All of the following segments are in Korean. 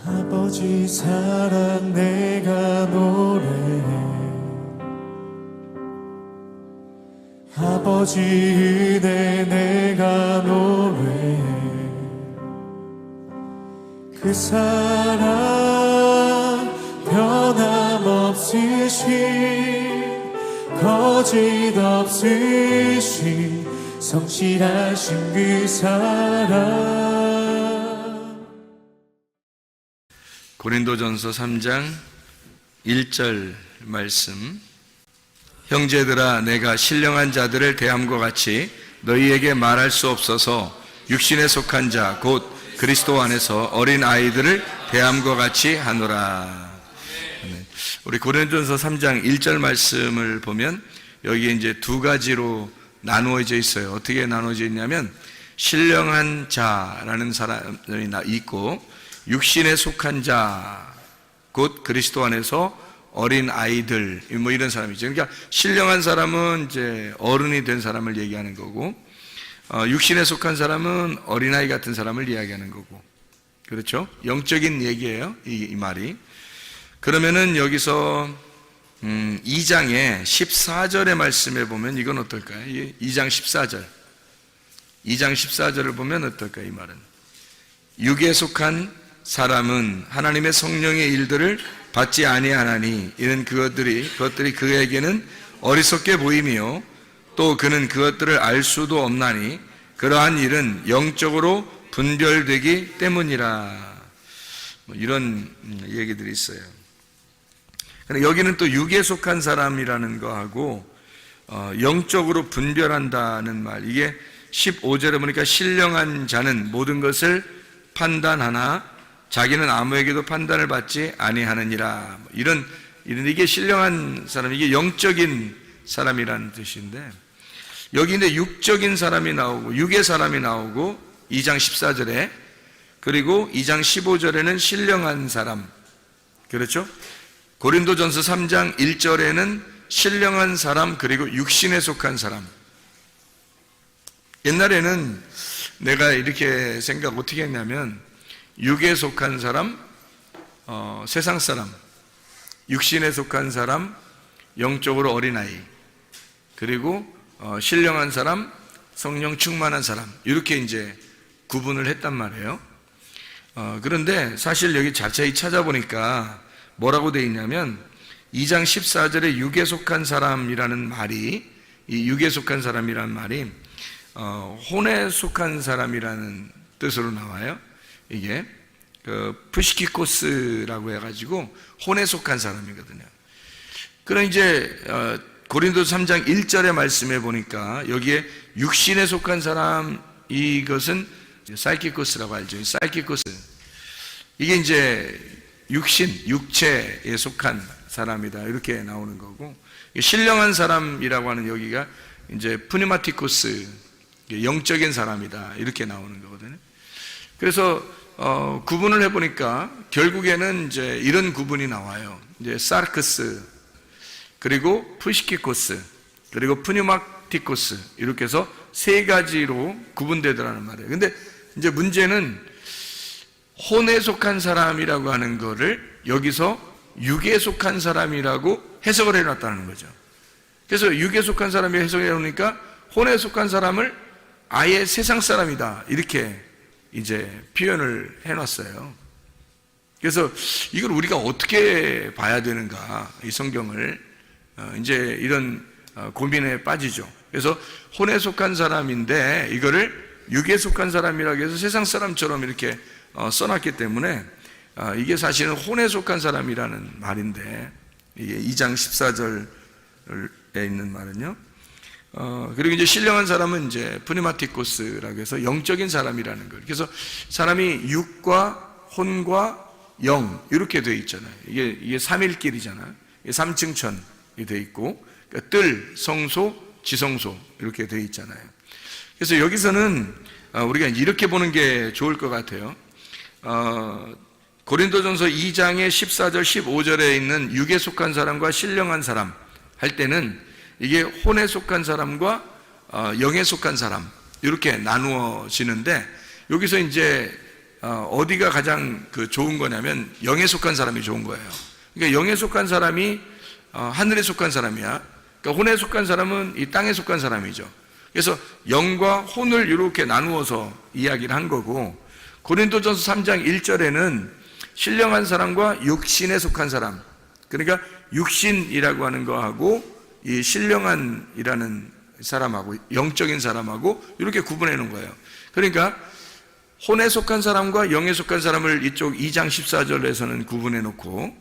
아버지 사랑 내가 노래해, 아버지 은혜 내가 노래해. 그 사랑 변함없으신, 거짓 없으신 성실하신 그 사랑. 고린도전서 3장 1절 말씀. 형제들아, 내가 신령한 자들을 대함과 같이 너희에게 말할 수 없어서 육신에 속한 자 곧 그리스도 안에서 어린 아이들을 대함과 같이 하노라. 우리 고린도전서 3장 1절 말씀을 보면 여기에 이제 두 가지로 나누어져 있어요. 어떻게 나누어져 있냐면 신령한 자라는 사람이 있고 육신에 속한 자 곧 그리스도 안에서 어린 아이들, 뭐 이런 사람이죠. 그러니까 신령한 사람은 이제 어른이 된 사람을 얘기하는 거고, 육신에 속한 사람은 어린아이 같은 사람을 이야기하는 거고, 그렇죠? 영적인 얘기예요, 이 말이. 그러면은 여기서 2장의 14절의 말씀에 보면 이건 어떨까요? 2장 14절. 2장 14절을 보면 어떨까요? 이 말은 육에 속한 사람은 하나님의 성령의 일들을 받지 아니하나니 이는 그것들이 그에게는 어리석게 보이며 또 그는 그것들을 알 수도 없나니 그러한 일은 영적으로 분별되기 때문이라. 뭐 이런 얘기들이 있어요. 그런데 여기는 또 육에 속한 사람이라는 거하고 영적으로 분별한다는 말, 이게 15절에 보니까 신령한 자는 모든 것을 판단하나 자기는 아무에게도 판단을 받지 아니하느니라. 이게 신령한 사람, 이게 영적인 사람이라는 뜻인데, 여기 근데 육적인 사람이 나오고 육의 사람이 나오고 2장 14절에, 그리고 2장 15절에는 신령한 사람, 그렇죠? 고린도전서 3장 1절에는 신령한 사람 그리고 육신에 속한 사람. 옛날에는 내가 이렇게 생각 어떻게 했냐면 육에 속한 사람, 세상 사람, 육신에 속한 사람, 영적으로 어린아이, 그리고 신령한 사람, 성령 충만한 사람, 이렇게 이제 구분을 했단 말이에요. 그런데 사실 여기 자세히 찾아보니까 뭐라고 되어 있냐면 2장 14절에 육에 속한 사람이라는 말이, 이 육에 속한 사람이라는 말이 혼에 속한 사람이라는 뜻으로 나와요. 이게 푸시키코스라고 해가지고 혼에 속한 사람이거든요. 그럼 이제 고린도서 3장 1절의 말씀에 보니까 여기에 육신에 속한 사람, 이것은 사이키코스라고 알죠. 사이키코스, 이게 이제 육체에 속한 사람이다, 이렇게 나오는 거고, 신령한 사람이라고 하는 여기가 이제 푸니마티코스, 영적인 사람이다, 이렇게 나오는 거거든요. 그래서 구분을 해보니까 결국에는 이제 이런 구분이 나와요. 이제 사르크스, 그리고 푸시키코스, 그리고 푸니마티코스, 이렇게 해서 세 가지로 구분되더라는 말이에요. 근데 이제 문제는 혼에 속한 사람이라고 하는 거를 여기서 육에 속한 사람이라고 해석을 해놨다는 거죠. 그래서 육에 속한 사람이 해석해 놓으니까 혼에 속한 사람을 아예 세상 사람이다, 이렇게 이제 표현을 해놨어요. 그래서 이걸 우리가 어떻게 봐야 되는가, 이 성경을, 이제 이런 고민에 빠지죠. 그래서 혼에 속한 사람인데 이거를 육에 속한 사람이라고 해서 세상 사람처럼 이렇게 써놨기 때문에 이게 사실은 혼에 속한 사람이라는 말인데, 이게 2장 14절에 있는 말은요. 그리고 이제 신령한 사람은 이제 푸니마티코스라고 해서 영적인 사람이라는 거예요. 그래서 사람이 육과 혼과 영, 이렇게 되어 있잖아요. 이게 삼일길이잖아요. 3층천이 되어 있고, 그러니까 뜰, 성소, 지성소, 이렇게 되어 있잖아요. 그래서 여기서는 우리가 이렇게 보는 게 좋을 것 같아요. 고린도전서 2장의 14절, 15절에 있는 육에 속한 사람과 신령한 사람 할 때는 이게 혼에 속한 사람과 영에 속한 사람, 이렇게 나누어지는데, 여기서 이제 어디가 가장 좋은 거냐면 영에 속한 사람이 좋은 거예요. 그러니까 영에 속한 사람이 하늘에 속한 사람이야. 그러니까 혼에 속한 사람은 이 땅에 속한 사람이죠. 그래서 영과 혼을 이렇게 나누어서 이야기를 한 거고, 고린도전서 3장 1절에는 신령한 사람과 육신에 속한 사람, 그러니까 육신이라고 하는 거하고 이 신령한이라는 사람하고 영적인 사람하고 이렇게 구분해 놓은 거예요. 그러니까 혼에 속한 사람과 영에 속한 사람을 이쪽 2장 14절에서는 구분해 놓고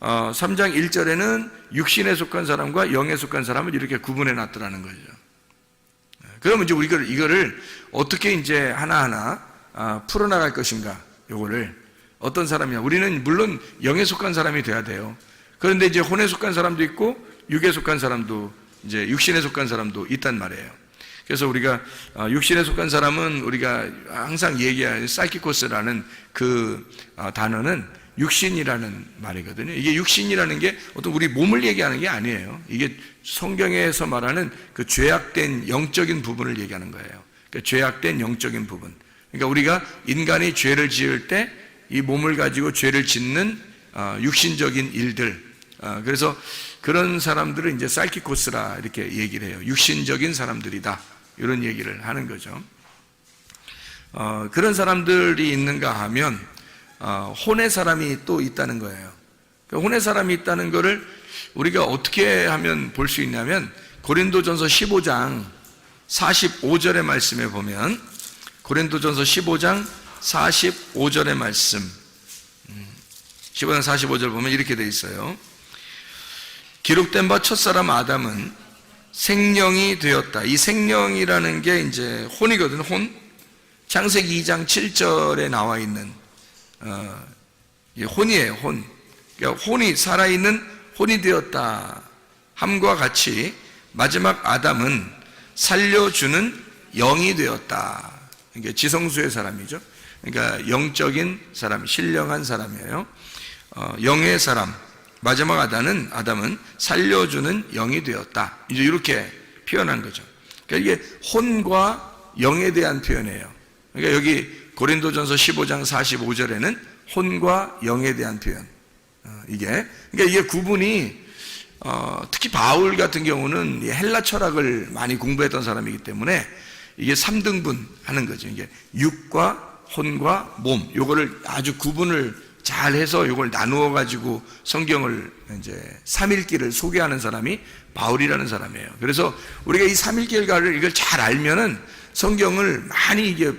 3장 1절에는 육신에 속한 사람과 영에 속한 사람을 이렇게 구분해 놨더라는 거죠. 그러면 이제 우리가 이거를 어떻게 이제 하나하나 풀어나갈 것인가, 요거를 어떤 사람이냐. 우리는 물론 영에 속한 사람이 돼야 돼요. 그런데 이제 혼에 속한 사람도 있고 육에 속한 사람도, 이제 육신에 속한 사람도 있단 말이에요. 그래서 우리가 육신에 속한 사람은 우리가 항상 얘기하는 사이키코스라는 그 단어는 육신이라는 말이거든요. 이게 육신이라는 게 어떤 우리 몸을 얘기하는 게 아니에요. 이게 성경에서 말하는 그 죄악된 영적인 부분을 얘기하는 거예요. 그러니까 죄악된 영적인 부분. 그러니까 우리가 인간이 죄를 지을 때 이 몸을 가지고 죄를 짓는 육신적인 일들. 그래서 그런 사람들을 이제 사이키코스라 이렇게 얘기를 해요. 육신적인 사람들이다, 이런 얘기를 하는 거죠. 그런 사람들이 있는가 하면 혼의 사람이 또 있다는 거예요. 혼의 사람이 있다는 거를 우리가 어떻게 하면 볼 수 있냐면, 고린도전서 15장 45절의 말씀에 보면, 고린도전서 15장 45절의 말씀, 15장 45절 보면 이렇게 돼 있어요. 기록된 바 첫사람 아담은 생령이 되었다. 이 생령이라는 게 이제 혼이거든, 혼. 창세기 2장 7절에 나와 있는 혼이에요, 혼. 그러니까 혼이, 살아있는 혼이 되었다 함과 같이 마지막 아담은 살려주는 영이 되었다. 그러니까 지성수의 사람이죠. 그러니까 영적인 사람, 신령한 사람이에요. 영의 사람, 마지막 아담은 살려주는 영이 되었다. 이제 이렇게 표현한 거죠. 그러니까 이게 혼과 영에 대한 표현이에요. 그러니까 여기 고린도전서 15장 45절에는 혼과 영에 대한 표현. 그러니까 이게 구분이, 특히 바울 같은 경우는 헬라 철학을 많이 공부했던 사람이기 때문에 이게 3등분 하는 거죠. 이게 육과 혼과 몸, 요거를 아주 구분을 잘 해서 요걸 나누어 가지고 성경을 이제 삼일기를 소개하는 사람이 바울이라는 사람이에요. 그래서 우리가 이 삼일기를 이걸 잘 알면은 성경을 많이 이제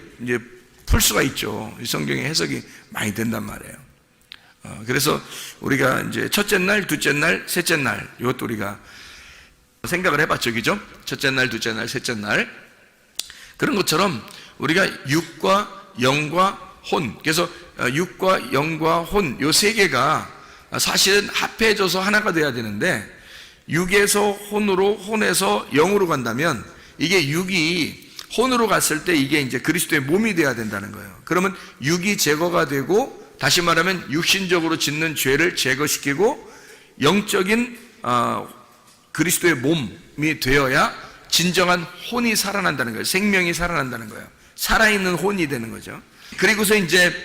풀 수가 있죠. 이 성경의 해석이 많이 된단 말이에요. 그래서 우리가 이제 첫째 날, 둘째 날, 셋째 날, 이것도 우리가 생각을 해봤죠, 그죠? 첫째 날, 둘째 날, 셋째 날. 그런 것처럼 우리가 육과 영과 혼, 그래서 육과 영과 혼, 요 세 개가 사실은 합해져서 하나가 돼야 되는데, 육에서 혼으로, 혼에서 영으로 간다면, 이게 육이 혼으로 갔을 때 이게 이제 그리스도의 몸이 돼야 된다는 거예요. 그러면 육이 제거가 되고, 다시 말하면 육신적으로 짓는 죄를 제거시키고 영적인 그리스도의 몸이 되어야 진정한 혼이 살아난다는 거예요. 생명이 살아난다는 거예요. 살아있는 혼이 되는 거죠. 그리고서 이제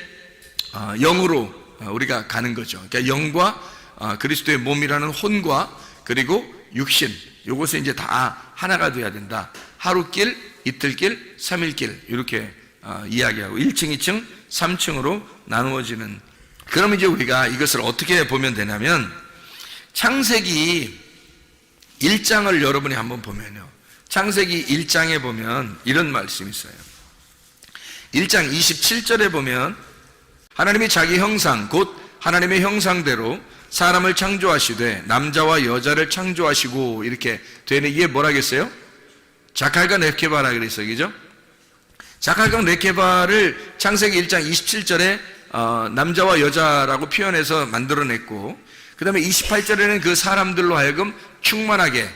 영으로 우리가 가는 거죠. 그러니까 영과 그리스도의 몸이라는 혼과 그리고 육신, 요것은 이제 다 하나가 돼야 된다. 하루길, 이틀길, 3일길 이렇게 이야기하고 1층, 2층, 3층으로 나누어지는. 그럼 이제 우리가 이것을 어떻게 보면 되냐면, 창세기 1장을 여러분이 한번 보면요, 창세기 1장에 보면 이런 말씀이 있어요. 1장 27절에 보면 하나님이 자기 형상 곧 하나님의 형상대로 사람을 창조하시되 남자와 여자를 창조하시고 이렇게 되는, 이게 뭐라겠어요? 자칼과 레케바라 그랬어요, 그죠? 자칼과 레케바를 창세기 1장 27절에 남자와 여자라고 표현해서 만들어냈고, 그 다음에 28절에는 그 사람들로 하여금 충만하게,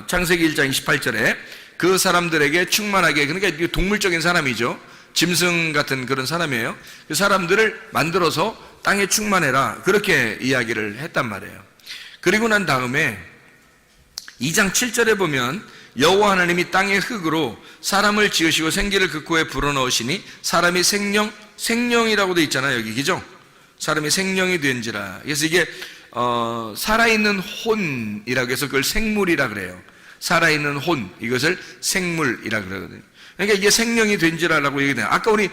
창세기 1장 28절에 그 사람들에게 충만하게, 그러니까 동물적인 사람이죠. 짐승 같은 그런 사람이에요. 그 사람들을 만들어서 땅에 충만해라, 그렇게 이야기를 했단 말이에요. 그리고 난 다음에 2장 7절에 보면 여호와 하나님이 땅의 흙으로 사람을 지으시고 생기를 그 코에 불어넣으시니 사람이 생령 생령이라고 돼 있잖아요, 여기. 그죠? 사람이 생령이 된지라. 그래서 이게 살아있는 혼이라고 해서 그걸 생물이라 그래요. 살아있는 혼, 이것을 생물이라 그러거든요. 그러니까 이게 생령이 된지라라고 얘기해요. 아까 우리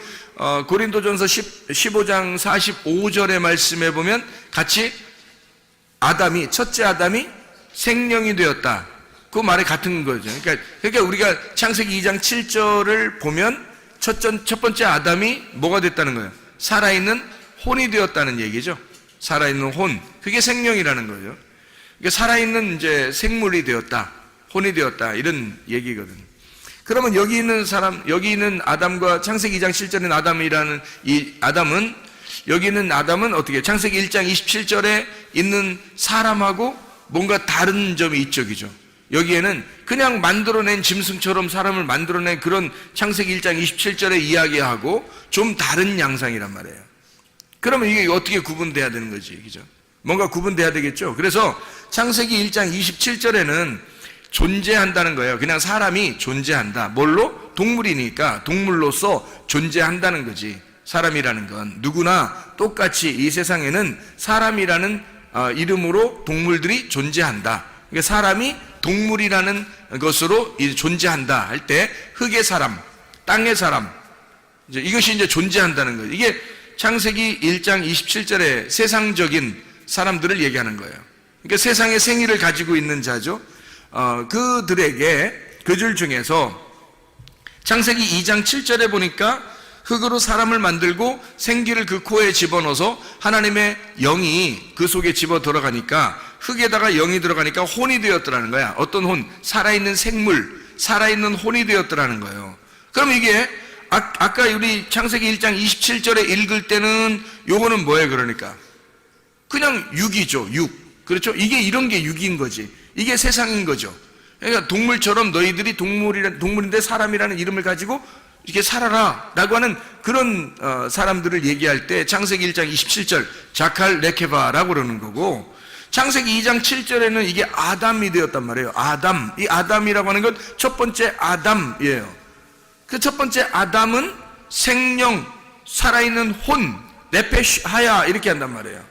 고린도전서 15장 45절의 말씀에 보면 같이 첫째 아담이 생령이 되었다, 그 말이 같은 거죠. 그러니까 우리가 창세기 2장 7절을 보면 첫 번째 아담이 뭐가 됐다는 거예요? 살아있는 혼이 되었다는 얘기죠. 살아있는 혼, 그게 생령이라는 거죠. 그러니까 살아있는 이제 생물이 되었다, 혼이 되었다, 이런 얘기거든요. 그러면 여기 있는 아담과 창세기 2장 7절인 아담이라는 이 아담은, 여기 있는 아담은 어떻게, 창세기 1장 27절에 있는 사람하고 뭔가 다른 점이 있죠. 여기에는 그냥 만들어낸 짐승처럼 사람을 만들어낸 그런 창세기 1장 27절의 이야기하고 좀 다른 양상이란 말이에요. 그러면 이게 어떻게 구분돼야 되는 거지, 그죠? 뭔가 구분돼야 되겠죠. 그래서 창세기 1장 27절에는 존재한다는 거예요. 그냥 사람이 존재한다. 뭘로? 동물이니까 동물로서 존재한다는 거지. 사람이라는 건 누구나 똑같이 이 세상에는 사람이라는 이름으로 동물들이 존재한다. 그러니까 사람이 동물이라는 것으로 존재한다 할 때 흙의 사람, 땅의 사람, 이것이 이제 존재한다는 거예요. 이게 창세기 1장 27절에 세상적인 사람들을 얘기하는 거예요. 그러니까 세상의 생의를 가지고 있는 자죠. 그들에게 그 줄 중에서 창세기 2장 7절에 보니까 흙으로 사람을 만들고 생기를 그 코에 집어넣어서 하나님의 영이 그 속에 집어 들어가니까, 흙에다가 영이 들어가니까 혼이 되었더라는 거야. 어떤 혼? 살아있는 생물, 살아있는 혼이 되었더라는 거예요. 그럼 이게 아까 우리 창세기 1장 27절에 읽을 때는 요거는 뭐예요? 그러니까 그냥 육이죠. 육. 그렇죠? 이게 이런 게 육인 거지. 이게 세상인 거죠. 그러니까 동물처럼 너희들이 동물인데 사람이라는 이름을 가지고 이렇게 살아라 라고 하는 그런 사람들을 얘기할 때 창세기 1장 27절 자칼 레케바라고 그러는 거고, 창세기 2장 7절에는 이게 아담이 되었단 말이에요. 아담. 이 아담이라고 하는 건 첫 번째 아담이에요. 그 첫 번째 아담은 생령, 살아있는 혼, 네페시 하야, 이렇게 한단 말이에요.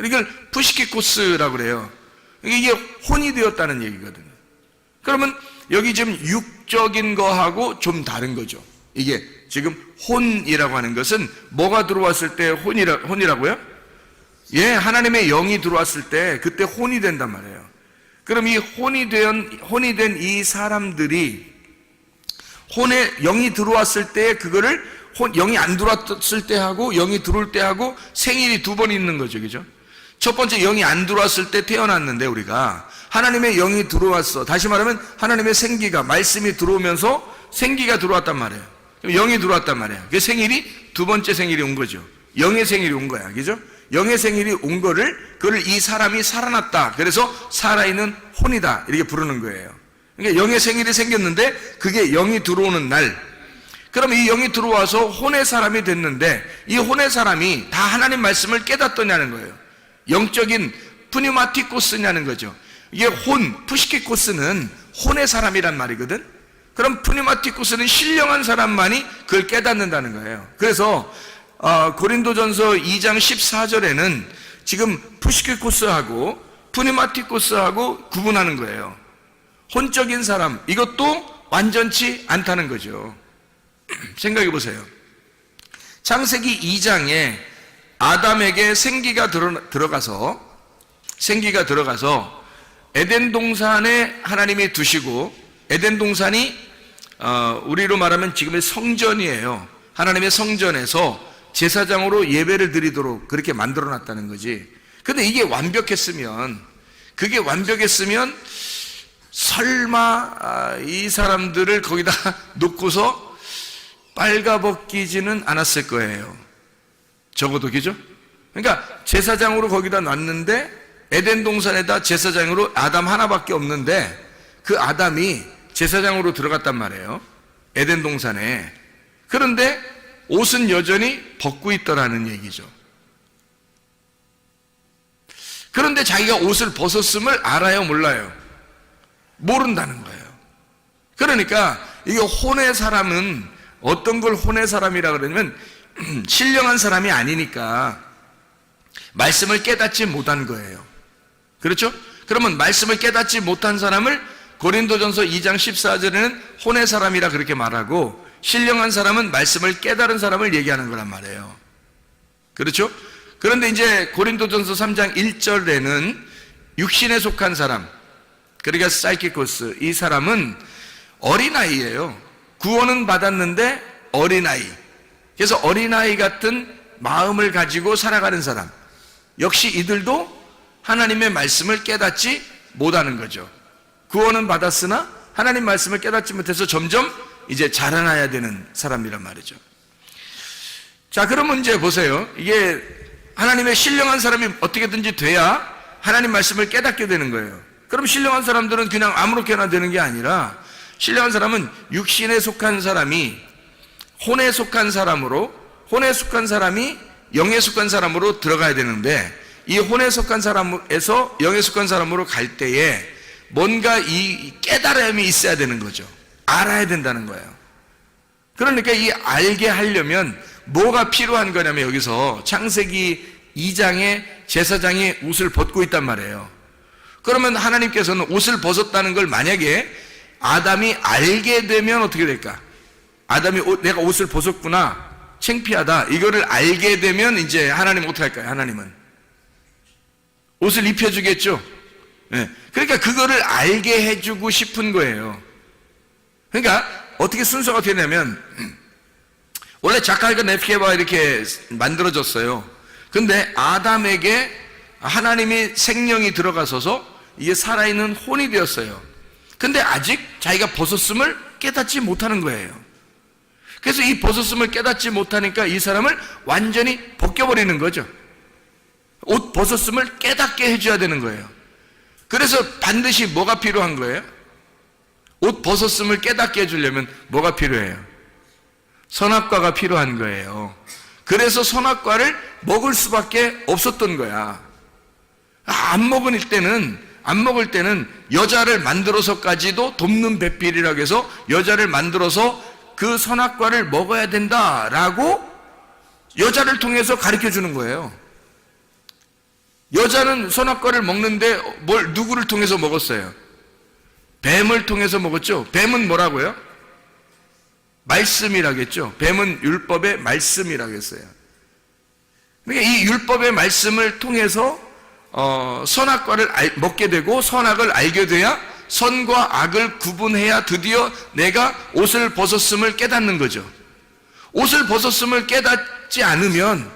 이걸 푸시키코스라고 그래요. 이게 혼이 되었다는 얘기거든요. 그러면 여기 지금 육적인 거하고 좀 다른 거죠. 이게 지금 혼이라고 하는 것은 뭐가 들어왔을 때 혼이라고요? 예, 하나님의 영이 들어왔을 때 그때 혼이 된단 말이에요. 그럼 이 혼이 된 이 사람들이 혼에 영이 들어왔을 때 그거를 영이 안 들어왔을 때 하고 영이 들어올 때 하고 생일이 두 번 있는 거죠. 그죠? 첫 번째 영이 안 들어왔을 때 태어났는데 우리가 하나님의 영이 들어왔어. 다시 말하면 하나님의 생기가, 말씀이 들어오면서 생기가 들어왔단 말이에요. 영이 들어왔단 말이에요. 그 생일이 두 번째 생일이 온 거죠. 영의 생일이 온 거야. 그죠? 영의 생일이 온 그걸 이 사람이 살아났다. 그래서 살아있는 혼이다. 이렇게 부르는 거예요. 그러니까 영의 생일이 생겼는데 그게 영이 들어오는 날. 그럼 이 영이 들어와서 혼의 사람이 됐는데 이 혼의 사람이 다 하나님 말씀을 깨닫더냐는 거예요. 영적인 푸니마티코스냐는 거죠. 이게 푸시키코스는 혼의 사람이란 말이거든. 그럼 푸니마티코스는 신령한 사람만이 그걸 깨닫는다는 거예요. 그래서 고린도전서 2장 14절에는 지금 푸시키코스하고 푸니마티코스하고 구분하는 거예요. 혼적인 사람, 이것도 완전치 않다는 거죠. 생각해 보세요. 창세기 2장에 아담에게 생기가 들어가서 에덴 동산에 하나님이 두시고, 에덴 동산이 우리로 말하면 지금의 성전이에요. 하나님의 성전에서 제사장으로 예배를 드리도록 그렇게 만들어 놨다는 거지. 근데 이게 완벽했으면 설마 이 사람들을 거기다 놓고서 빨가벗기지는 않았을 거예요. 적어도, 그죠? 그러니까 제사장으로 거기다 놨는데 에덴 동산에다 제사장으로 아담 하나밖에 없는데 그 아담이 제사장으로 들어갔단 말이에요. 에덴 동산에. 그런데 옷은 여전히 벗고 있더라는 얘기죠. 그런데 자기가 옷을 벗었음을 알아요, 몰라요? 모른다는 거예요. 그러니까 이게 혼의 사람은 어떤 걸 혼의 사람이라 그러냐면 신령한 사람이 아니니까 말씀을 깨닫지 못한 거예요. 그렇죠? 그러면 말씀을 깨닫지 못한 사람을 고린도전서 2장 14절에는 혼의 사람이라 그렇게 말하고, 신령한 사람은 말씀을 깨달은 사람을 얘기하는 거란 말이에요. 그렇죠? 그런데 이제 고린도전서 3장 1절에는 육신에 속한 사람, 그러니까 사이키코스, 이 사람은 어린아이예요. 구원은 받았는데 어린아이. 그래서 어린아이 같은 마음을 가지고 살아가는 사람, 역시 이들도 하나님의 말씀을 깨닫지 못하는 거죠. 구원은 받았으나 하나님 말씀을 깨닫지 못해서 점점 이제 자라나야 되는 사람이란 말이죠. 자, 그러면 이제 보세요. 이게 하나님의 신령한 사람이 어떻게든지 돼야 하나님 말씀을 깨닫게 되는 거예요. 그럼 신령한 사람들은 그냥 아무렇게나 되는 게 아니라, 신령한 사람은 육신에 속한 사람이 혼에 속한 사람으로, 혼에 속한 사람이 영에 속한 사람으로 들어가야 되는데, 이 혼에 속한 사람에서 영에 속한 사람으로 갈 때에 뭔가 이 깨달음이 있어야 되는 거죠. 알아야 된다는 거예요. 그러니까 이 알게 하려면 뭐가 필요한 거냐면, 여기서 창세기 2장에 제사장이 옷을 벗고 있단 말이에요. 그러면 하나님께서는 옷을 벗었다는 걸 만약에 아담이 알게 되면 어떻게 될까? 아담이 내가 옷을 벗었구나, 창피하다, 이거를 알게 되면 이제 하나님은 어떻게 할까요? 하나님은 옷을 입혀주겠죠. 네. 그러니까 그거를 알게 해주고 싶은 거예요. 그러니까 어떻게 순서가 되냐면, 원래 자칼과 네피게바가 이렇게 만들어졌어요. 근데 아담에게 하나님이 생명이 들어가서서 이게 살아있는 혼이 되었어요. 근데 아직 자기가 벗었음을 깨닫지 못하는 거예요. 그래서 이 벗었음을 깨닫지 못하니까 이 사람을 완전히 벗겨버리는 거죠. 옷 벗었음을 깨닫게 해줘야 되는 거예요. 그래서 반드시 뭐가 필요한 거예요? 옷 벗었음을 깨닫게 해주려면 뭐가 필요해요? 선악과가 필요한 거예요. 그래서 선악과를 먹을 수밖에 없었던 거야. 안 먹을 때는 여자를 만들어서까지도 돕는 배필이라고 해서 여자를 만들어서 그 선악과를 먹어야 된다라고 여자를 통해서 가르쳐 주는 거예요. 여자는 선악과를 먹는데 누구를 통해서 먹었어요? 뱀을 통해서 먹었죠. 뱀은 뭐라고요? 말씀이라겠죠. 뱀은 율법의 말씀이라고 했어요. 그러니까 이 율법의 말씀을 통해서 선악과를 먹게 되고 선악을 알게 돼야 선과 악을 구분해야 드디어 내가 옷을 벗었음을 깨닫는 거죠. 옷을 벗었음을 깨닫지 않으면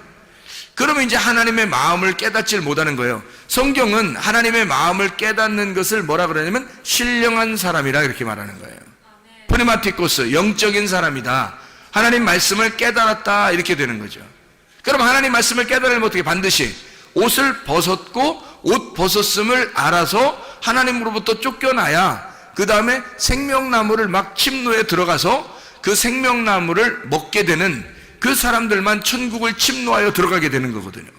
그러면 이제 하나님의 마음을 깨닫질 못하는 거예요. 성경은 하나님의 마음을 깨닫는 것을 뭐라 그러냐면 신령한 사람이라 이렇게 말하는 거예요. 프리마티코스, 영적인 사람이다. 하나님 말씀을 깨달았다, 이렇게 되는 거죠. 그럼 하나님 말씀을 깨달으면 어떻게? 반드시 옷을 벗었고 옷 벗었음을 알아서 하나님으로부터 쫓겨나야 그 다음에 생명나무를 막 침노에 들어가서 그 생명나무를 먹게 되는 그 사람들만 천국을 침노하여 들어가게 되는 거거든요.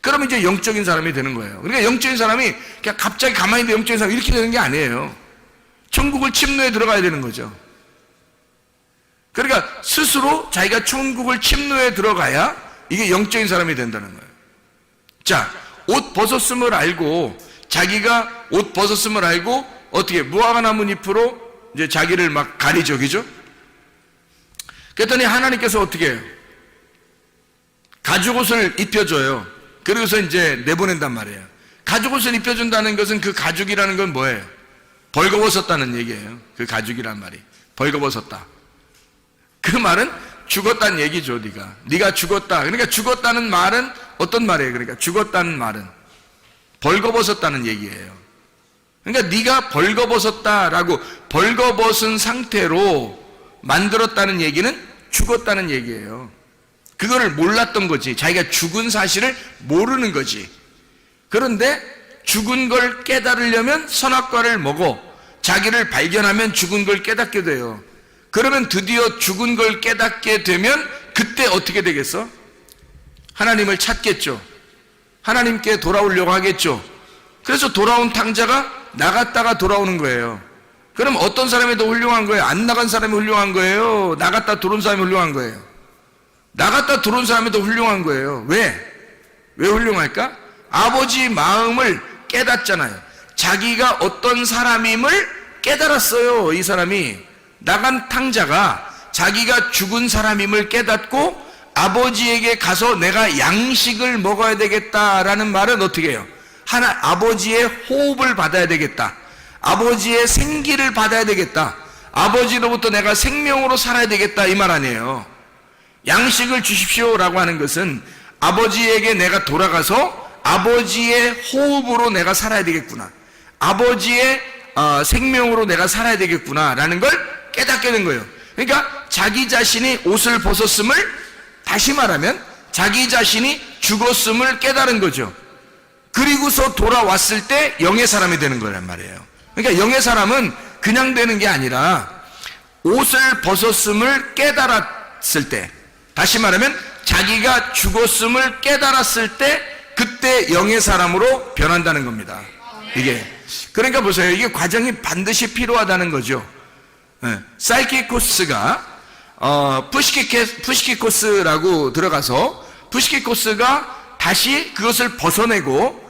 그러면 이제 영적인 사람이 되는 거예요. 그러니까 영적인 사람이 그냥 갑자기 가만히 있는데 영적인 사람이 이렇게 되는 게 아니에요. 천국을 침노에 들어가야 되는 거죠. 그러니까 스스로 자기가 천국을 침노에 들어가야 이게 영적인 사람이 된다는 거예요. 자, 옷 벗었음을 알고 자기가 옷 벗었음을 알고 어떻게 무화과 나뭇잎으로 이제 자기를 막 가리죠, 그죠? 그랬더니 하나님께서 어떻게 해요? 가죽옷을 입혀줘요. 그러고서 이제 내보낸단 말이에요. 가죽옷을 입혀준다는 것은 그 가죽이라는 건 뭐예요? 벌거벗었다는 얘기예요. 그 가죽이란 말이 벌거벗었다. 그 말은 죽었다는 얘기죠. 네가 죽었다. 그러니까 죽었다는 말은 어떤 말이에요? 그러니까 죽었다는 말은 벌거벗었다는 얘기예요. 그러니까 네가 벌거벗었다라고 벌거벗은 상태로 만들었다는 얘기는 죽었다는 얘기예요. 그거를 몰랐던 거지. 자기가 죽은 사실을 모르는 거지. 그런데 죽은 걸 깨달으려면 선악과를 먹어 자기를 발견하면 죽은 걸 깨닫게 돼요. 그러면 드디어 죽은 걸 깨닫게 되면 그때 어떻게 되겠어? 하나님을 찾겠죠. 하나님께 돌아오려고 하겠죠. 그래서 돌아온 탕자가 나갔다가 돌아오는 거예요. 그럼 어떤 사람이 더 훌륭한 거예요? 안 나간 사람이 훌륭한 거예요? 나갔다 들어온 사람이 훌륭한 거예요? 나갔다 들어온 사람이 더 훌륭한 거예요. 왜? 왜 훌륭할까? 아버지 마음을 깨닫잖아요. 자기가 어떤 사람임을 깨달았어요. 이 사람이 나간 탕자가 자기가 죽은 사람임을 깨닫고 아버지에게 가서 내가 양식을 먹어야 되겠다라는 말은 어떻게 해요? 아버지의 호흡을 받아야 되겠다. 아버지의 생기를 받아야 되겠다. 아버지로부터 내가 생명으로 살아야 되겠다, 이 말 아니에요. 양식을 주십시오라고 하는 것은 아버지에게 내가 돌아가서 아버지의 호흡으로 내가 살아야 되겠구나, 아버지의 생명으로 내가 살아야 되겠구나 라는 걸 깨닫게 된 거예요. 그러니까 자기 자신이 옷을 벗었음을, 다시 말하면 자기 자신이 죽었음을 깨달은 거죠. 그리고서 돌아왔을 때 영의 사람이 되는 거란 말이에요. 그러니까 영의 사람은 그냥 되는 게 아니라 옷을 벗었음을 깨달았을 때, 다시 말하면 자기가 죽었음을 깨달았을 때 그때 영의 사람으로 변한다는 겁니다. 이게 그러니까 보세요. 이게 과정이 반드시 필요하다는 거죠. 사이키코스가 푸시키코스라고 들어가서 푸시키코스가 다시 그것을 벗어내고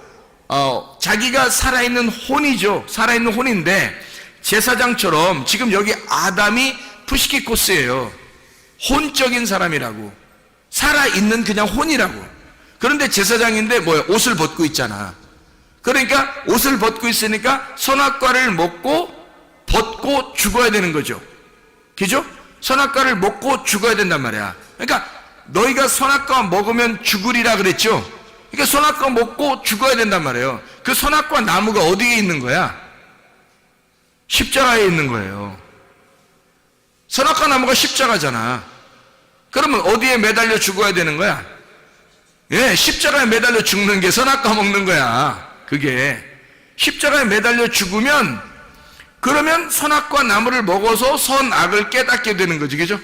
자기가 살아있는 혼이죠. 살아있는 혼인데 제사장처럼 지금 여기 아담이 푸시키코스예요. 혼적인 사람이라고, 살아있는 그냥 혼이라고. 그런데 제사장인데 뭐야? 옷을 벗고 있잖아. 그러니까 옷을 벗고 있으니까 선악과를 벗고 죽어야 되는 거죠. 그죠? 선악과를 먹고 죽어야 된단 말이야. 그러니까 너희가 선악과 먹으면 죽으리라 그랬죠. 그러니까 선악과 먹고 죽어야 된단 말이에요. 그 선악과 나무가 어디에 있는 거야? 십자가에 있는 거예요. 선악과 나무가 십자가잖아. 그러면 어디에 매달려 죽어야 되는 거야? 예, 십자가에 매달려 죽는 게 선악과 먹는 거야. 그게 십자가에 매달려 죽으면, 그러면 선악과 나무를 먹어서 선악을 깨닫게 되는 거지, 그죠?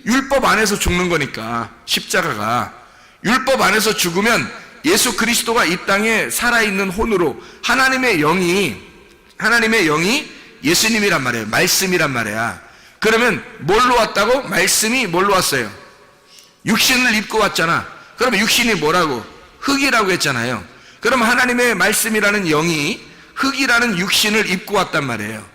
율법 안에서 죽는 거니까. 십자가가 율법 안에서 죽으면 예수 그리스도가 이 땅에 살아있는 혼으로 하나님의 영이 예수님이란 말이에요. 말씀이란 말이야. 그러면 뭘로 왔다고? 말씀이 뭘로 왔어요? 육신을 입고 왔잖아. 그러면 육신이 뭐라고? 흙이라고 했잖아요. 그러면 하나님의 말씀이라는 영이 흙이라는 육신을 입고 왔단 말이에요.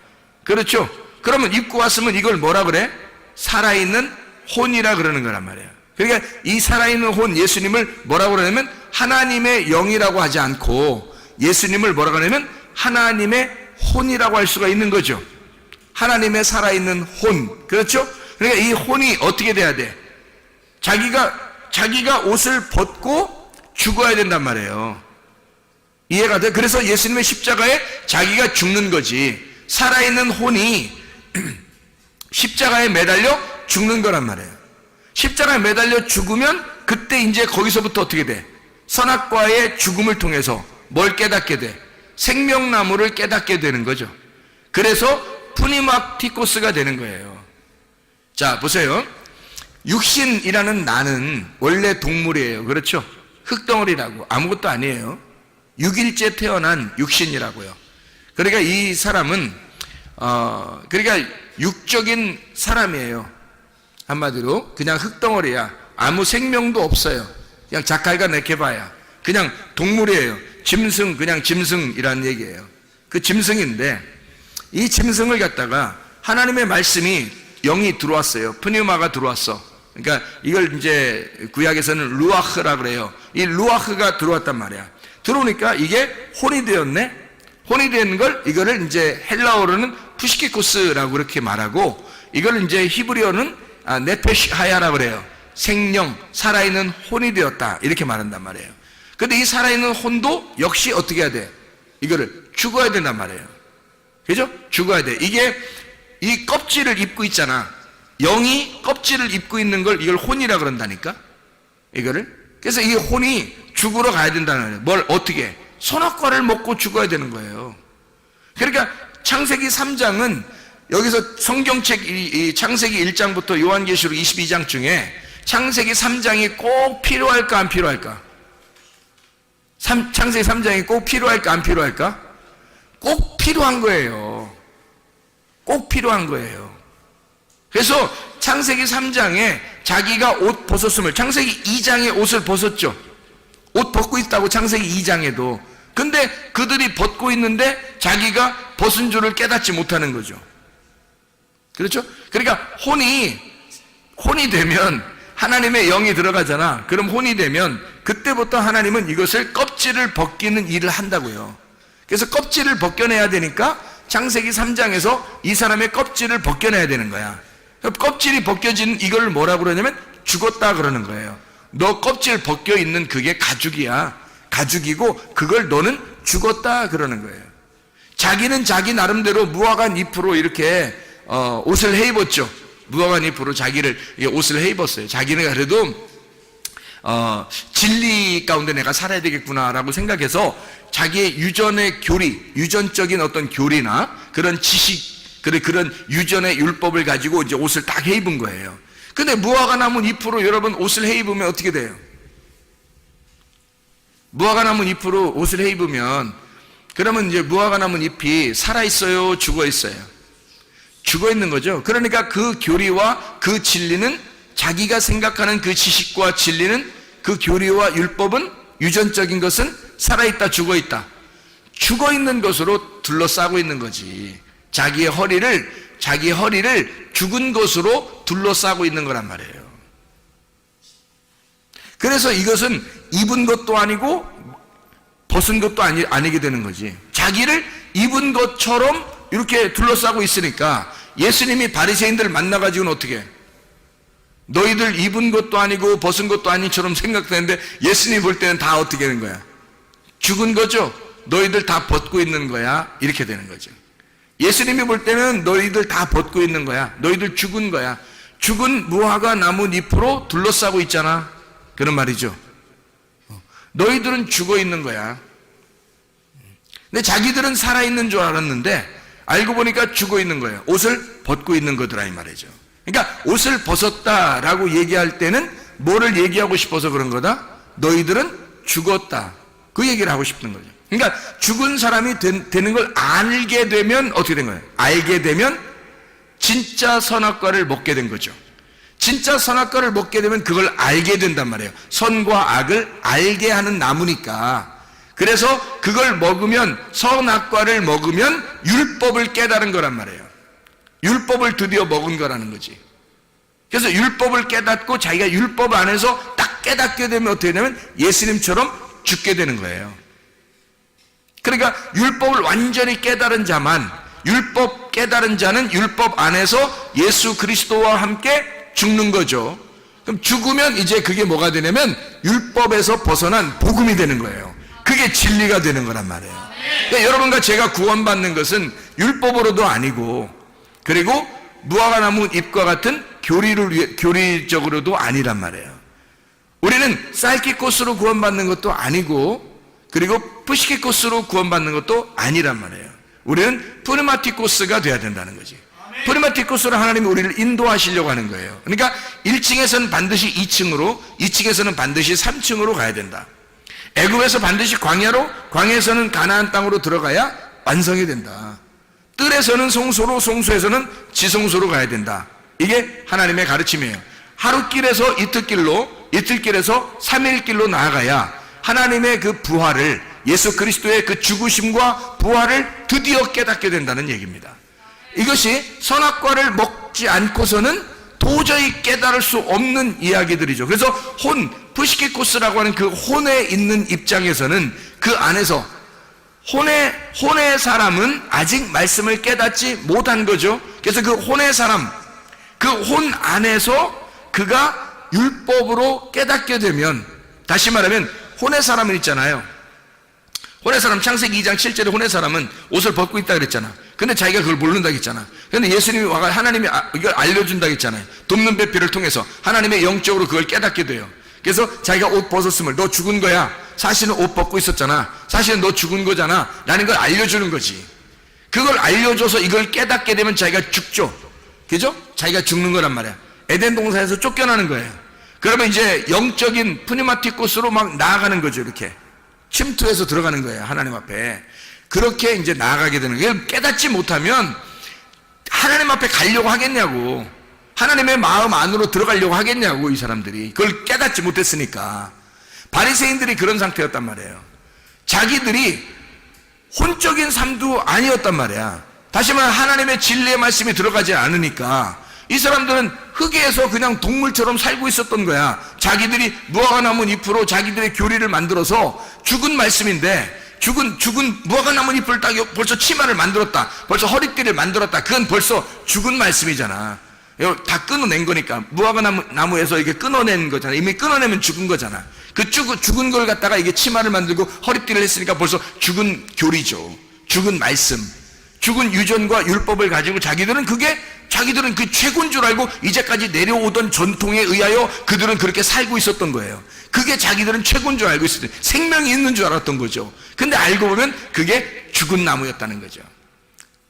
그렇죠? 그러면 입고 왔으면 이걸 뭐라 그래? 살아있는 혼이라 그러는 거란 말이에요. 그러니까 이 살아있는 혼 예수님을 뭐라고 그러냐면 하나님의 영이라고 하지 않고 예수님을 뭐라고 하냐면 하나님의 혼이라고 할 수가 있는 거죠. 하나님의 살아있는 혼. 그렇죠? 그러니까 이 혼이 어떻게 돼야 돼? 자기가 옷을 벗고 죽어야 된단 말이에요. 이해가 돼? 그래서 예수님의 십자가에 자기가 죽는 거지. 살아있는 혼이 십자가에 매달려 죽는 거란 말이에요. 십자가에 매달려 죽으면 그때 이제 거기서부터 어떻게 돼? 선악과의 죽음을 통해서 뭘 깨닫게 돼? 생명나무를 깨닫게 되는 거죠. 그래서 푸니마티코스가 되는 거예요. 자, 보세요. 육신이라는 나는 원래 동물이에요. 그렇죠? 흙덩어리라고. 아무것도 아니에요. 6일째 태어난 육신이라고요. 그러니까 이 사람은 그러니까 육적인 사람이에요. 한마디로 그냥 흙덩어리야. 아무 생명도 없어요. 그냥 자칼과 네케바야. 그냥 동물이에요. 짐승, 그냥 짐승이라는 얘기예요. 그 짐승인데 이 짐승을 갖다가 하나님의 말씀이 영이 들어왔어요. 푸니마가 들어왔어. 그러니까 이걸 이제 구약에서는 루아흐라 그래요. 이 루아흐가 들어왔단 말이야. 들어오니까 이게 혼이 되었네. 혼이 된 걸 이거를 이제 헬라어로는 푸시키코스라고 그렇게 말하고, 이걸 이제 히브리어는 네페시 하야라 그래요. 생령, 살아있는 혼이 되었다 이렇게 말한단 말이에요. 근데 이 살아있는 혼도 역시 어떻게 해야 돼? 이거를 죽어야 된단 말이에요. 그죠? 죽어야 돼. 이게 이 껍질을 입고 있잖아. 영이 껍질을 입고 있는 걸 이걸 혼이라 그런다니까. 이거를. 그래서 이 혼이 죽으러 가야 된다는 거예요. 뭘 어떻게? 선악과를 먹고 죽어야 되는 거예요. 그러니까 창세기 3장은 여기서 성경책 이 창세기 1장부터 요한계시록 22장 중에 창세기 3장이 꼭 필요할까 안 필요할까? 창세기 3장이 꼭 필요할까 안 필요할까? 꼭 필요한 거예요. 꼭 필요한 거예요. 그래서 창세기 3장에 자기가 옷 벗었음을, 창세기 2장에 옷을 벗었죠. 옷 벗고 있다고 창세기 2장에도. 근데 그들이 벗고 있는데 자기가 벗은 줄을 깨닫지 못하는 거죠. 그렇죠? 그러니까 혼이 되면 하나님의 영이 들어가잖아. 그럼 혼이 되면 그때부터 하나님은 이것을 껍질을 벗기는 일을 한다고요. 그래서 껍질을 벗겨내야 되니까 창세기 3장에서 이 사람의 껍질을 벗겨내야 되는 거야. 껍질이 벗겨진 이걸 뭐라고 그러냐면 죽었다 그러는 거예요. 너 껍질 벗겨 있는 그게 가죽이야. 가죽이고 그걸 너는 죽었다 그러는 거예요. 자기는 자기 나름대로 무화과 잎으로 이렇게 옷을 해 입었죠. 무화과 잎으로 자기를 옷을 해 입었어요. 자기는 그래도 진리 가운데 내가 살아야 되겠구나라고 생각해서 자기의 유전의 교리, 유전적인 어떤 교리나 그런 지식, 그런 유전의 율법을 가지고 이제 옷을 딱 해 입은 거예요. 근데 무화과 나무 잎으로 여러분 옷을 해 입으면 어떻게 돼요? 무화과 나무 잎으로 옷을 해 입으면 그러면 이제 무화과 나무 잎이 살아 있어요, 죽어 있어요? 죽어 있는 거죠. 그러니까 그 교리와 그 진리는, 자기가 생각하는 그 지식과 진리는, 그 교리와 율법은, 유전적인 것은 살아있다, 죽어 있다. 죽어 있는 것으로 둘러싸고 있는 거지. 자기의 허리를 죽은 것으로 둘러싸고 있는 거란 말이에요. 그래서 이것은 입은 것도 아니고 벗은 것도 아니게 되는 거지. 자기를 입은 것처럼 이렇게 둘러싸고 있으니까 예수님이 바리새인들을 만나가지고는 어떻게 해? 너희들 입은 것도 아니고 벗은 것도 아닌처럼 생각되는데 예수님 볼 때는 다 어떻게 되는 거야? 죽은 거죠? 너희들 다 벗고 있는 거야? 이렇게 되는 거죠. 예수님이 볼 때는 너희들 다 벗고 있는 거야. 너희들 죽은 거야. 죽은 무화과 나무 잎으로 둘러싸고 있잖아. 그런 말이죠. 너희들은 죽어 있는 거야. 근데 자기들은 살아있는 줄 알았는데 알고 보니까 죽어 있는 거예요. 옷을 벗고 있는 거더라 이 말이죠. 그러니까 옷을 벗었다라고 얘기할 때는 뭐를 얘기하고 싶어서 그런 거다? 너희들은 죽었다. 그 얘기를 하고 싶은 거죠. 그러니까 죽은 사람이 되는 걸 알게 되면 어떻게 된 거예요? 알게 되면 진짜 선악과를 먹게 된 거죠. 진짜 선악과를 먹게 되면 그걸 알게 된단 말이에요. 선과 악을 알게 하는 나무니까. 그래서 그걸 먹으면, 선악과를 먹으면 율법을 깨달은 거란 말이에요. 율법을 드디어 먹은 거라는 거지. 그래서 율법을 깨닫고 자기가 율법 안에서 딱 깨닫게 되면 어떻게 되냐면 예수님처럼 죽게 되는 거예요. 그러니까 율법을 완전히 깨달은 자만, 율법 깨달은 자는 율법 안에서 예수 그리스도와 함께 죽는 거죠. 그럼 죽으면 이제 그게 뭐가 되냐면 율법에서 벗어난 복음이 되는 거예요. 그게 진리가 되는 거란 말이에요. 그러니까 여러분과 제가 구원받는 것은 율법으로도 아니고, 그리고 무화과 나무 잎과 같은 교리적으로도 아니란 말이에요. 우리는 사이키코스로 구원받는 것도 아니고, 그리고 푸시키코스로 구원받는 것도 아니란 말이에요. 우리는 프리마티코스가 돼야 된다는 거지. 프리마티코스로 하나님이 우리를 인도하시려고 하는 거예요. 그러니까 1층에서는 반드시 2층으로, 2층에서는 반드시 3층으로 가야 된다. 애굽에서 반드시 광야로, 광야에서는 가나안 땅으로 들어가야 완성이 된다. 뜰에서는 송소로, 송소에서는 지송소로 가야 된다. 이게 하나님의 가르침이에요. 하루길에서 이틀길로, 이틀길에서 3일길로 나아가야 하나님의 그 부활을, 예수 그리스도의 그 죽으심과 부활을 드디어 깨닫게 된다는 얘기입니다. 이것이 선악과를 먹지 않고서는 도저히 깨달을 수 없는 이야기들이죠. 그래서 푸시키코스라고 하는 그 혼에 있는 입장에서는 그 안에서 혼의 사람은 아직 말씀을 깨닫지 못한 거죠. 그래서 그 혼의 사람, 그 혼 안에서 그가 율법으로 깨닫게 되면, 다시 말하면 혼의 사람은 있잖아요. 혼의 사람, 창세기 2장 7절에 혼의 사람은 옷을 벗고 있다 그랬잖아. 근데 자기가 그걸 모른다 했잖아. 근데 예수님이 와가 하나님이 이걸 알려준다 했잖아요. 돕는 배필을 통해서 하나님의 영적으로 그걸 깨닫게 돼요. 그래서 자기가 옷 벗었음을, 너 죽은 거야. 사실은 옷 벗고 있었잖아. 사실은 너 죽은 거잖아. 라는 걸 알려주는 거지. 그걸 알려줘서 이걸 깨닫게 되면 자기가 죽죠. 그죠? 자기가 죽는 거란 말이야. 에덴 동산에서 쫓겨나는 거예요. 그러면 이제 영적인 푸니마티코스로 막 나아가는 거죠. 이렇게 침투해서 들어가는 거예요. 하나님 앞에. 그렇게 이제 나아가게 되는 거예요. 깨닫지 못하면 하나님 앞에 가려고 하겠냐고. 하나님의 마음 안으로 들어가려고 하겠냐고, 이 사람들이. 그걸 깨닫지 못했으니까. 바리새인들이 그런 상태였단 말이에요. 자기들이 혼적인 삶도 아니었단 말이야. 다시 말해 하나님의 진리의 말씀이 들어가지 않으니까 이 사람들은 흙에서 그냥 동물처럼 살고 있었던 거야. 자기들이 무화과나무 잎으로 자기들의 교리를 만들어서 죽은 말씀인데 죽은 무화과나무 잎을 딱 벌써 치마를 만들었다, 벌써 허리띠를 만들었다. 그건 벌써 죽은 말씀이잖아. 다 끊어낸 거니까. 무화과나무에서 이게 끊어낸 거잖아. 이미 끊어내면 죽은 거잖아. 그 죽은 걸 갖다가 이게 치마를 만들고 허리띠를 했으니까 벌써 죽은 교리죠. 죽은 말씀, 죽은 유전과 율법을 가지고 자기들은 그 최고인 줄 알고 이제까지 내려오던 전통에 의하여 그들은 그렇게 살고 있었던 거예요. 그게 자기들은 최고인 줄 알고 있었어요. 생명이 있는 줄 알았던 거죠. 근데 알고 보면 그게 죽은 나무였다는 거죠.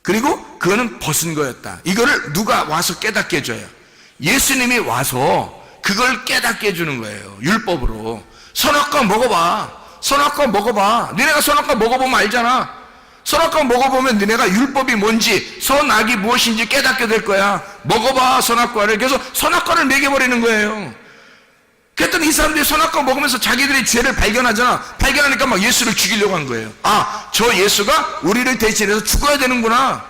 그리고 그거는 벗은 거였다. 이거를 누가 와서 깨닫게 해줘요? 예수님이 와서 그걸 깨닫게 해주는 거예요. 율법으로. 선악과 먹어봐. 선악과 먹어봐. 너네가 선악과 먹어보면 알잖아. 선악과 먹어보면 너네가 율법이 뭔지, 선악이 무엇인지 깨닫게 될 거야. 먹어봐, 선악과를. 그래서 선악과를 먹여버리는 거예요. 그랬더니 이 사람들이 선악과 먹으면서 자기들의 죄를 발견하잖아. 발견하니까 막 예수를 죽이려고 한 거예요. 아, 저 예수가 우리를 대신해서 죽어야 되는구나.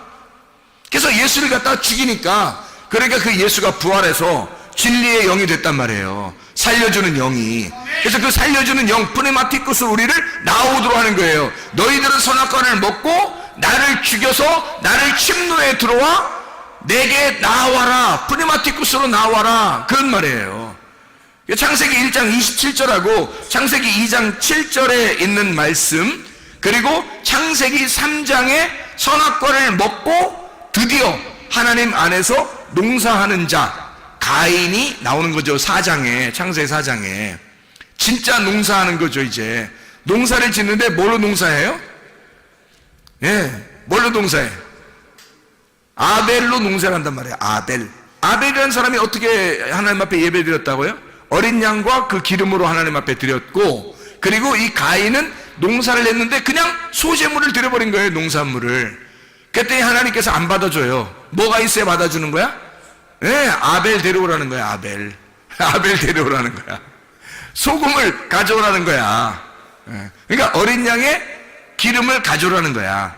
그래서 예수를 갖다가 죽이니까, 그러니까 그 예수가 부활해서 진리의 영이 됐단 말이에요. 살려주는 영이. 그래서 그 살려주는 영, 프네마티쿠스로 우리를 나오도록 하는 거예요. 너희들은 선악과를 먹고 나를 죽여서 나를 침노에 들어와 내게 나와라. 프네마티쿠스로 나와라. 그런 말이에요. 창세기 1장 27절하고 창세기 2장 7절에 있는 말씀, 그리고 창세기 3장에 선악과를 먹고 드디어 하나님 안에서 농사하는 자 가인이 나오는 거죠. 4장에, 창세기 4장에. 진짜 농사하는 거죠. 이제 농사를 짓는데 뭘로 농사해요? 뭘로 농사해? 아벨로 농사를 한단 말이에요. 아벨이라는 사람이 어떻게 하나님 앞에 예배 드렸다고요? 어린 양과 그 기름으로 하나님 앞에 드렸고, 그리고 이 가인은 농사를 했는데 그냥 소제물을 드려버린 거예요. 농산물을. 그랬더니 하나님께서 안 받아줘요. 뭐가 있어야 받아주는 거야? 아벨 데려오라는 거야. 아벨 데려오라는 거야. 소금을 가져오라는 거야. 그러니까 어린 양의 기름을 가져오라는 거야.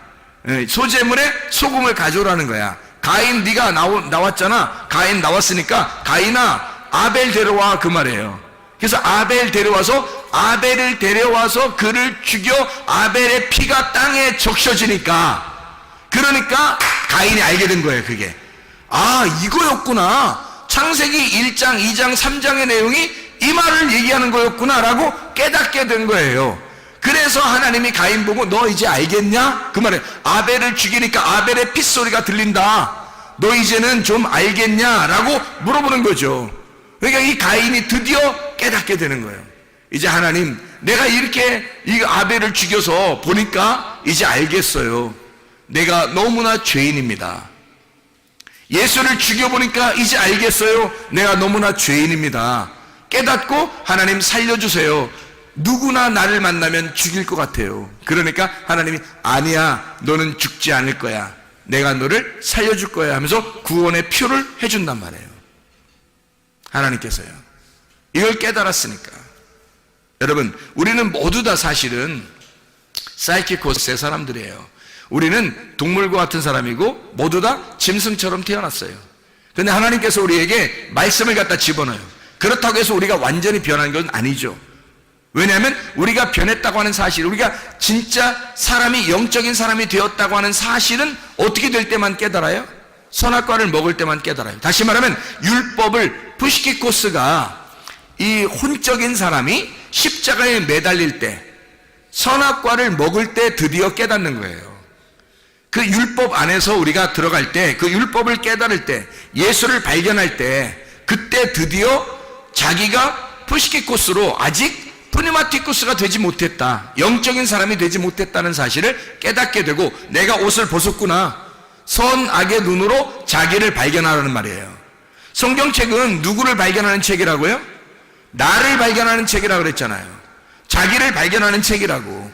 소제물에 소금을 가져오라는 거야. 가인, 네가 나왔잖아. 가인 나왔으니까 가인아 아벨 데려와, 그 말이에요. 그래서 아벨 데려와서, 아벨을 데려와서 그를 죽여 아벨의 피가 땅에 적셔지니까, 그러니까 가인이 알게 된 거예요. 그게, 아, 이거였구나. 창세기 1장 2장 3장의 내용이 이 말을 얘기하는 거였구나 라고 깨닫게 된 거예요. 그래서 하나님이 가인 보고 너 이제 알겠냐? 그 말에 아벨을 죽이니까 아벨의 핏소리가 들린다. 너 이제는 좀 알겠냐? 라고 물어보는 거죠. 그러니까 이 가인이 드디어 깨닫게 되는 거예요. 이제 하나님, 내가 이렇게 이 아벨을 죽여서 보니까 이제 알겠어요. 내가 너무나 죄인입니다. 예수를 죽여보니까 이제 알겠어요. 내가 너무나 죄인입니다. 깨닫고 하나님 살려주세요. 누구나 나를 만나면 죽일 것 같아요. 그러니까 하나님이 아니야, 너는 죽지 않을 거야. 내가 너를 살려줄 거야 하면서 구원의 표를 해준단 말이에요. 하나님께서요. 이걸 깨달았으니까. 여러분, 우리는 모두 다 사실은 사이키코스의 사람들이에요. 우리는 동물과 같은 사람이고 모두 다 짐승처럼 태어났어요. 그런데 하나님께서 우리에게 말씀을 갖다 집어넣어요. 그렇다고 해서 우리가 완전히 변한 건 아니죠. 왜냐하면 우리가 변했다고 하는 사실, 우리가 진짜 사람이, 영적인 사람이 되었다고 하는 사실은 어떻게 될 때만 깨달아요? 선악과를 먹을 때만 깨달아요. 다시 말하면 율법을, 푸시키코스가, 이 혼적인 사람이 십자가에 매달릴 때, 선악과를 먹을 때 드디어 깨닫는 거예요. 그 율법 안에서 우리가 들어갈 때, 그 율법을 깨달을 때, 예수를 발견할 때, 그때 드디어 자기가 푸시키코스로 아직 프니마티쿠스가 되지 못했다, 영적인 사람이 되지 못했다는 사실을 깨닫게 되고, 내가 옷을 벗었구나, 선악의 눈으로 자기를 발견하라는 말이에요. 성경책은 누구를 발견하는 책이라고요? 나를 발견하는 책이라고 그랬잖아요. 자기를 발견하는 책이라고.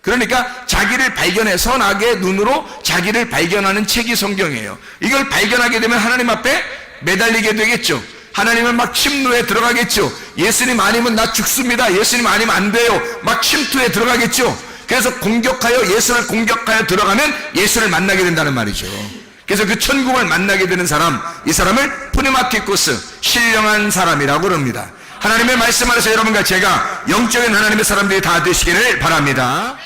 그러니까 자기를 발견해, 선악의 눈으로 자기를 발견하는 책이 성경이에요. 이걸 발견하게 되면 하나님 앞에 매달리게 되겠죠. 하나님은 막 침노에 들어가겠죠. 예수님 아니면 나 죽습니다. 예수님 아니면 안 돼요. 막 침투에 들어가겠죠. 그래서 예수를 공격하여 들어가면 예수를 만나게 된다는 말이죠. 그래서 그 천국을 만나게 되는 사람, 이 사람을 프네마티코스, 신령한 사람이라고 그럽니다. 하나님의 말씀 안에서 여러분과 제가 영적인 하나님의 사람들이 다 되시기를 바랍니다.